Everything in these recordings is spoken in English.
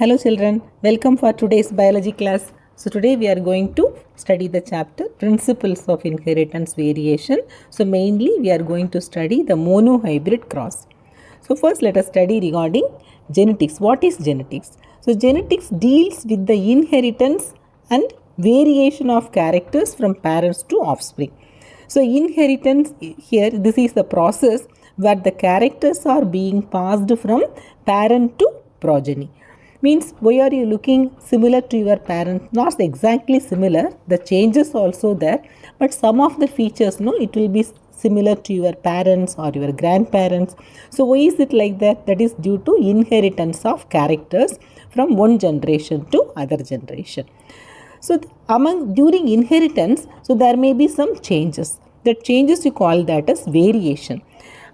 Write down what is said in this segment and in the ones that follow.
Hello children, welcome for today's biology class. So today we are going to study the chapter Principles of Inheritance Variation. So mainly we are going to study the monohybrid cross. So first let us study regarding genetics. What is genetics? So genetics deals with the inheritance and variation of characters from parents to offspring. So inheritance here, this is the process where the characters are being passed from parent to progeny. Means why are you looking similar to your parents? Not exactly similar, the changes also there, but some of the features, no, it will be similar to your parents or your grandparents. So why is it like that? That is due to inheritance of characters from one generation to other generation. So during inheritance, so there may be some changes. The changes you call that as variation.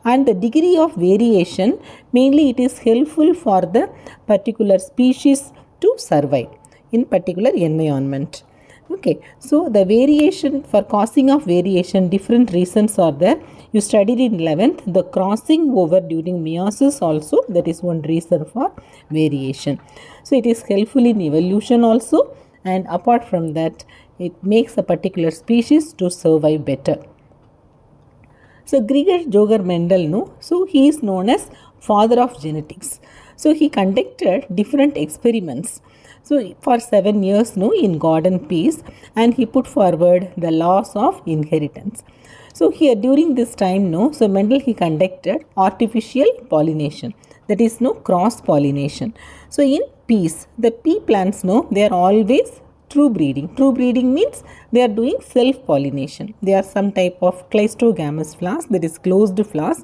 And the degree of variation, mainly it is helpful for the particular species to survive in particular environment. Okay, so the variation, for causing of variation, different reasons are there. You studied in 11th, the crossing over during meiosis also, that is one reason for variation. So it is helpful in evolution also, and apart from that, it makes a particular species to survive better. So Gregor Joger Mendel, no, so he is known as father of genetics. So he conducted different experiments. So for 7 years, no, in God and Peace, and he put forward the laws of inheritance. So here during this time, no, so Mendel he conducted artificial pollination, that is no cross pollination. So in peas, the pea plants, no, they are always true breeding. True breeding means they are doing self-pollination. They are some type of cleistogamous flowers, that is closed flowers.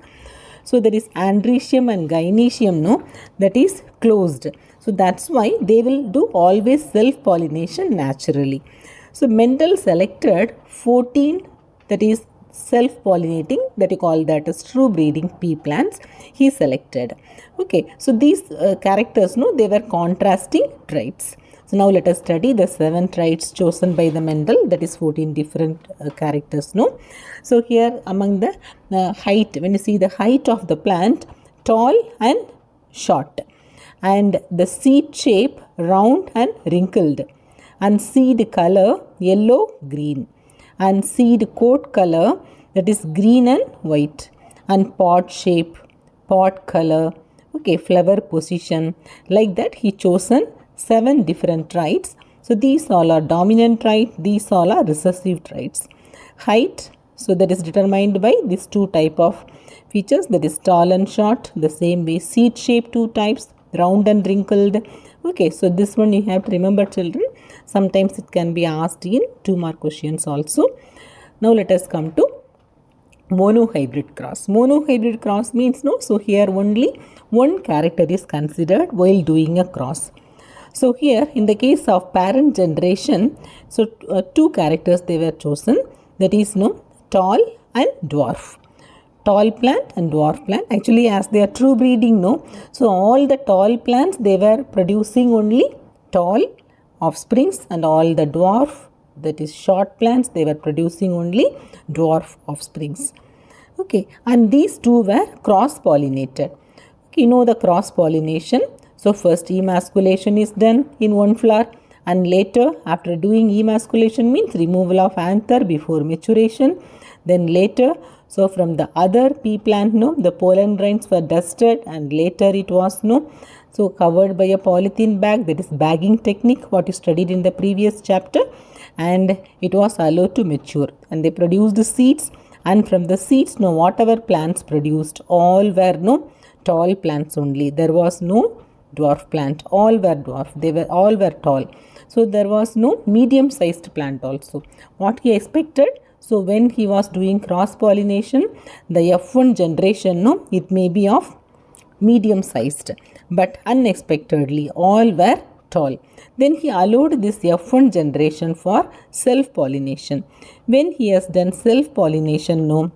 So there is androecium and gynoecium, no, that is closed. So that's why they will do always self-pollination naturally. So Mendel selected 14, that is self-pollinating, that you call that as true breeding pea plants, he selected. Okay, so these characters, no, they were contrasting traits. So now let us study the 7 traits chosen by the Mendel, that is 14 different characters. No, so here among the height, when you see the height of the plant, tall and short, and the seed shape round and wrinkled, and seed color yellow green, and seed coat color, that is green and white, and pod shape, pod color, okay, flower position, like that he chosen 7 different traits. So these all are dominant traits, these all are recessive traits. Height, so that is determined by these 2 type of features, that is tall and short. The same way seed shape 2 types, round and wrinkled. Okay, so this one you have to remember children. Sometimes it can be asked in 2 mark questions also. Now let us come to monohybrid cross. Monohybrid cross means, no, so here only one character is considered while doing a cross. So here in the case of parent generation, so 2 characters they were chosen, that is no tall and dwarf. Tall plant and dwarf plant, actually as they are true breeding, no, so all the tall plants they were producing only tall offsprings, and all the dwarf, that is short plants, they were producing only dwarf offsprings. Okay, and these 2 were cross pollinated. Okay, you know the cross pollination. So first emasculation is done in one flower, and later after doing emasculation means removal of anther before maturation. Then later, so from the other pea plant, no, the pollen grains were dusted, and later it was no, so covered by a polythene bag, that is bagging technique what you studied in the previous chapter, and it was allowed to mature, and they produced seeds, and from the seeds, no, whatever plants produced, all were no tall plants only. There was no dwarf plant, all were dwarf, they were all were tall. So there was no medium sized plant also. What he expected, so when he was doing cross pollination, the F1 generation, no, it may be of medium sized, but unexpectedly all were tall. Then he allowed this F1 generation for self pollination. When he has done self pollination, no,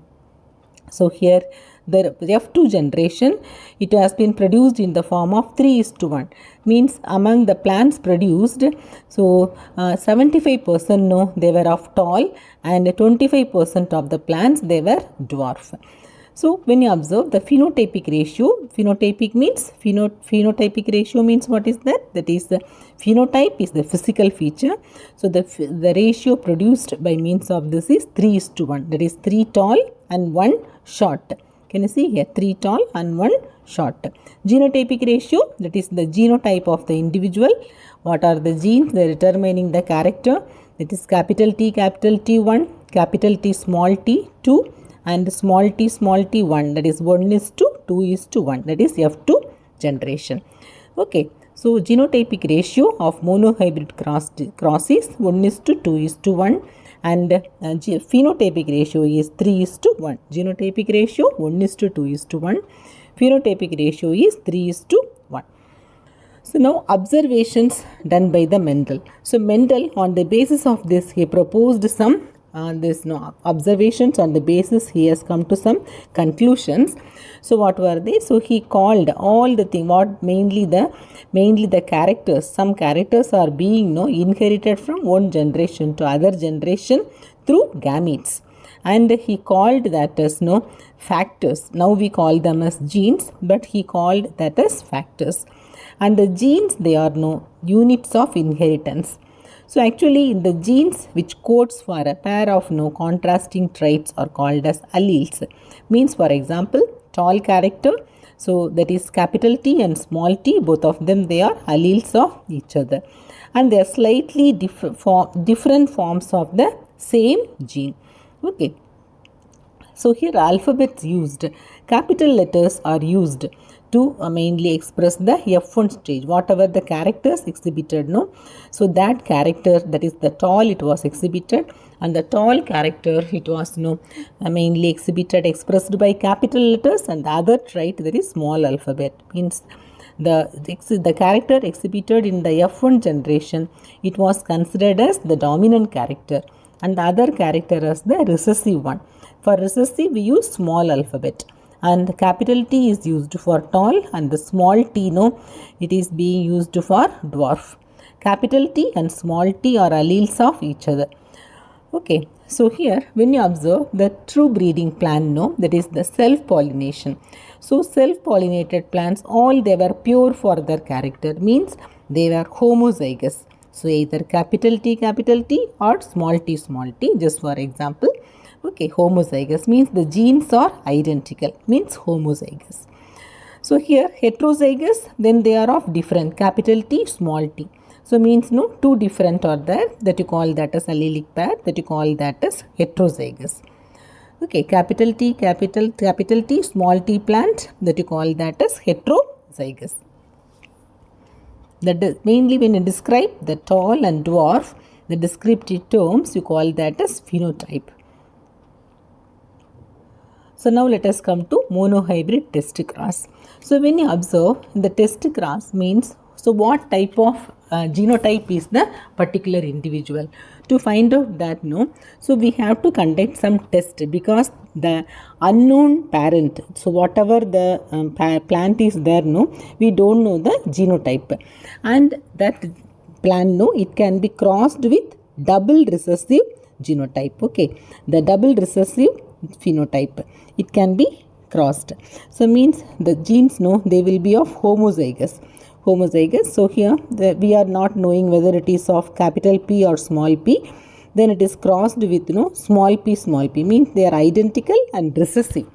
so here the F2 generation, it has been produced in the form of 3:1, means among the plants produced, so 75% no, they were of tall, and 25% of the plants they were dwarf. So when you observe the phenotypic ratio, phenotypic means phenotypic ratio means what is that? That is the phenotype is the physical feature. So the ratio produced by means of this is 3:1. That is 3 tall and 1 short. Can you see here? 3 tall and 1 short. Genotypic ratio, that is the genotype of the individual. What are the genes? They are determining the character. That is capital T 1, capital T small t 2, and small t 1. That is 1 is to 2 is to 1. That is F2 generation. Okay. So genotypic ratio of monohybrid cross is 1 is to 2 is to 1, and phenotypic ratio is 3 is to 1. Genotypic ratio 1 is to 2 is to 1. Phenotypic ratio is 3 is to 1. So now observations done by the Mendel. So Mendel, on the basis of this, he proposed some observations. On the basis he has come to some conclusions. So what were they? So he called all the thing, what mainly the characters. Some characters are being inherited from one generation to other generation through gametes, and he called that as factors. Now we call them as genes, but he called that as factors. And the genes, they are units of inheritance. So actually the genes which codes for a pair of contrasting traits are called as alleles. Means, for example, tall character, so that is capital T and small t, both of them they are alleles of each other, and they are slightly different forms of the same gene. Okay. So here alphabets used, capital letters are used to mainly express the F1 stage, whatever the characters exhibited, so that character, that is the tall, it was exhibited, and the tall character, it was mainly expressed by capital letters, and the other trait, that is small alphabet. Means the character exhibited in the F1 generation, it was considered as the dominant character, and the other character as the recessive one. For recessive, we use small alphabet, and capital T is used for tall, and the small t, it is being used for dwarf. Capital T and small t are alleles of each other. Okay, so here when you observe the true breeding plant, that is the self-pollination. So self-pollinated plants, all they were pure for their character, means they were homozygous. So either capital T or small t, just for example. Okay, homozygous means the genes are identical, means homozygous. So here heterozygous, then they are of different, capital T, small t. So means two different are there, that you call that as allelic pair, that you call that as heterozygous. Okay, capital T, small t plant, that you call that as heterozygous. That is mainly when you describe the tall and dwarf, the descriptive terms, you call that as phenotype. So now let us come to monohybrid test cross. So when you observe the test cross means, so what type of genotype is the particular individual? To find out that, so we have to conduct some test, because the unknown parent, so whatever the plant is there, we don't know the genotype, and that plant, it can be crossed with double recessive genotype. Okay, the double recessive phenotype, it can be crossed. So means the genes, they will be of homozygous. So here we are not knowing whether it is of capital P or small p. Then it is crossed with small p, means they are identical and recessive.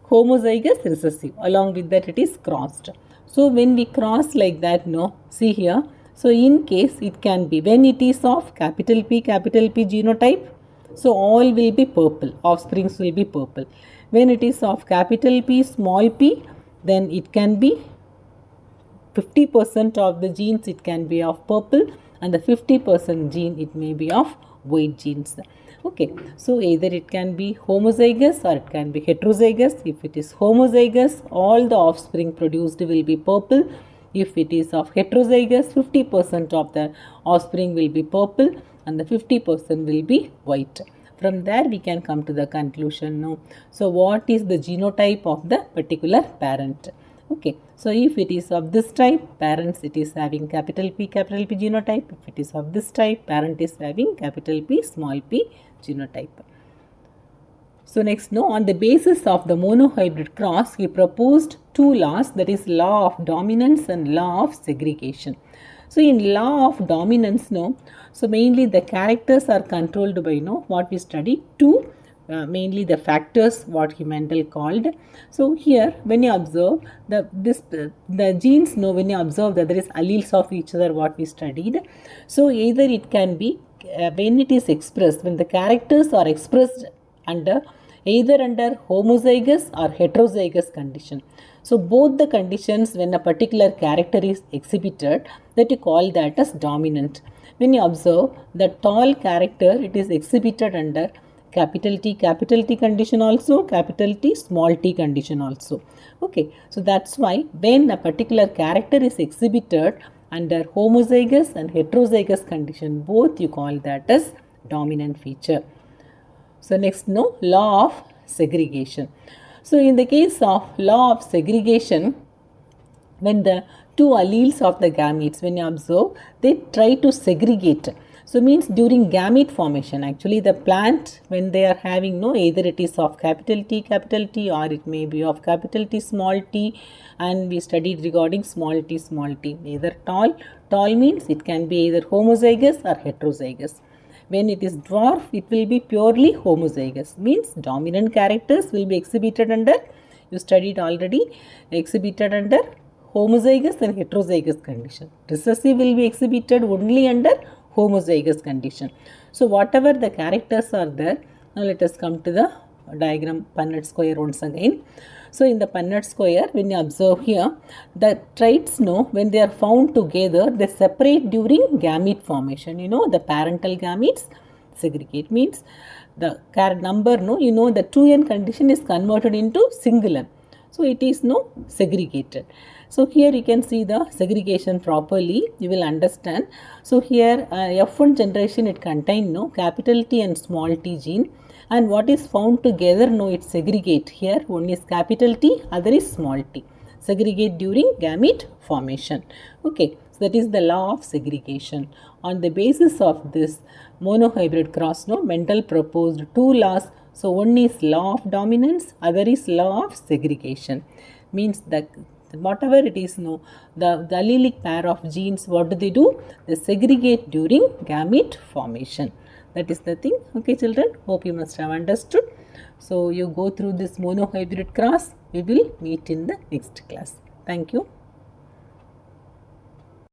Homozygous, recessive, along with that it is crossed. So when we cross like that, see here, so in case it can be, when it is of capital P genotype, so all will be purple, offsprings will be purple. When it is of capital P, small p, then it can be 50% of the genes, it can be of purple, and the 50% gene, it may be of white genes. Okay, so either it can be homozygous or it can be heterozygous. If it is homozygous, all the offspring produced will be purple. If it is of heterozygous, 50% of the offspring will be purple and the 50% will be white. From there we can come to the conclusion now. So what is the genotype of the particular parent? Okay, so if it is of this type, parents, it is having capital P genotype. If it is of this type, parent is having capital P, small p genotype. So next, no, on the basis of the monohybrid cross, he proposed two laws, that is law of dominance and law of segregation. So in law of dominance, no, so mainly the characters are controlled by, what we study, two, mainly the factors, what Mendel called. So here, when you observe the genes, no, when you observe that there is alleles of each other, what we studied. So either it can be when it is expressed, when the characters are expressed either under homozygous or heterozygous condition. So both the conditions, when a particular character is exhibited, that you call that as dominant. When you observe the tall character, it is exhibited under capital T condition also, capital T small t condition also. Okay, so that's why when a particular character is exhibited under homozygous and heterozygous condition, both you call that as dominant feature. So next, no, law of segregation. So in the case of law of segregation, when the two alleles of the gametes, when you observe, they try to segregate. So means during gamete formation, actually the plant, when they are having, no, either it is of capital T or it may be of capital T small t, and we studied regarding small t, either tall means it can be either homozygous or heterozygous. When it is dwarf, it will be purely homozygous, means dominant characters will be exhibited under, you studied already, exhibited under homozygous and heterozygous condition. Recessive will be exhibited only under homozygous condition. So whatever the characters are there, now let us come to the diagram Punnett square once again. So in the Punnett square, when you observe here, the traits, no, when they are found together, they separate during gamete formation. The parental gametes segregate, means the number, no, the 2n condition is converted into single n. So it is, no, segregated. So here you can see the segregation properly, you will understand. So here F1 generation, it contains, no, capital T and small t gene, and what is found together, no, it segregate. Here one is capital T, other is small t, segregate during gamete formation. Okay, so that is the law of segregation. On the basis of this monohybrid cross, no, Mendel proposed two laws. So one is law of dominance, other is law of segregation. Means that whatever it is, no, the allelic pair of genes, what do? They segregate during gamete formation. That is the thing. Okay, children, hope you must have understood. So you go through this monohybrid cross. We will meet in the next class. Thank you.